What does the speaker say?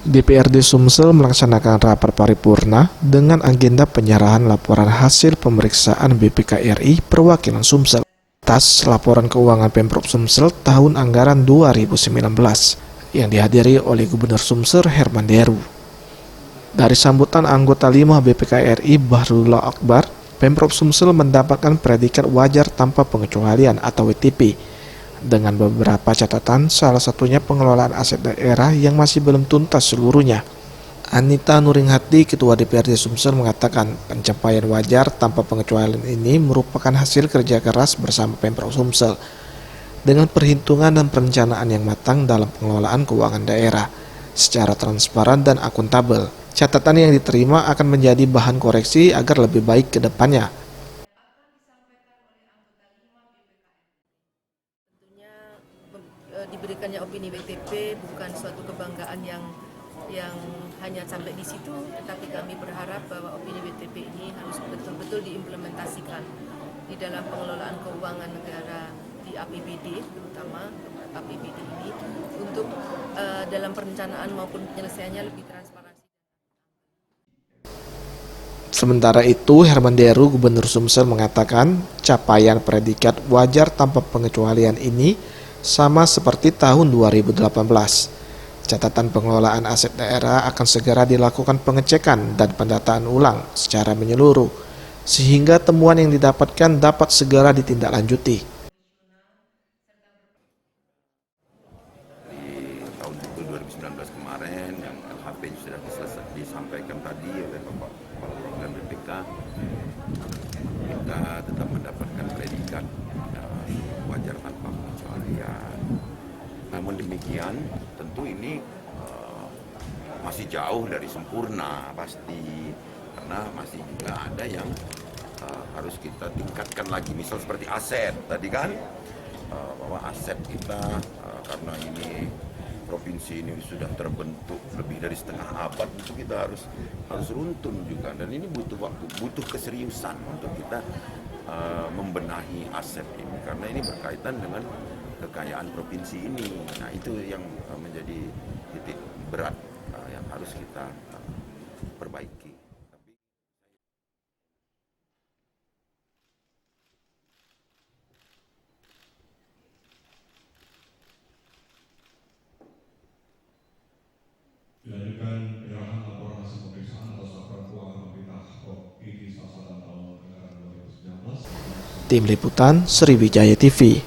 DPRD Sumsel melaksanakan rapat paripurna dengan agenda penyerahan laporan hasil pemeriksaan BPK RI perwakilan Sumsel atas laporan keuangan Pemprov Sumsel tahun anggaran 2019 yang dihadiri oleh Gubernur Sumsel Herman Deru. Dari sambutan anggota 5 BPK RI Bahrullah Akbar, Pemprov Sumsel mendapatkan predikat wajar tanpa pengecualian atau WTP dengan beberapa catatan, salah satunya pengelolaan aset daerah yang masih belum tuntas seluruhnya. Anita Nuringhati, Ketua DPRD Sumsel, mengatakan pencapaian wajar tanpa pengecualian ini merupakan hasil kerja keras bersama Pemprov Sumsel dengan perhitungan dan perencanaan yang matang dalam pengelolaan keuangan daerah secara transparan dan akuntabel. Catatan yang diterima akan menjadi bahan koreksi agar lebih baik ke depannya. Diberikannya opini WTP bukan suatu kebanggaan yang hanya sampai di situ, tetapi kami berharap bahwa opini WTP ini harus betul-betul diimplementasikan di dalam pengelolaan keuangan negara di APBD, terutama APBD ini, untuk dalam perencanaan maupun penyelesaiannya lebih transparansi. Sementara itu, Herman Deru, Gubernur Sumsel, mengatakan capaian predikat wajar tanpa pengecualian ini sama seperti tahun 2018. Catatan pengelolaan aset daerah akan segera dilakukan pengecekan dan pendataan ulang secara menyeluruh, sehingga temuan yang didapatkan dapat segera ditindaklanjuti. Di tahun 2019 kemarin, yang LHP sudah disampaikan tadi oleh Bapak Perwakilan BPK, kita tetap mendapatkan predikat wajar tanpa pengecualian. Namun demikian, tentu ini masih jauh dari sempurna pasti, karena masih juga ada yang harus kita tingkatkan lagi. Misal seperti aset tadi kan, bahwa aset kita karena ini provinsi ini sudah terbentuk lebih dari setengah abad, itu kita harus runtun juga, dan ini butuh waktu, butuh keseriusan untuk kita membenahi aset ini, karena ini berkaitan dengan kekayaan provinsi ini. Nah, itu yang menjadi titik berat yang harus kita perbaiki. Dilanjutkan penyerahan laporan hasil pemeriksaan atas laporan keuangan pemerintah Provinsi Salsel tahun anggaran 2019. Tim Liputan Sriwijaya TV.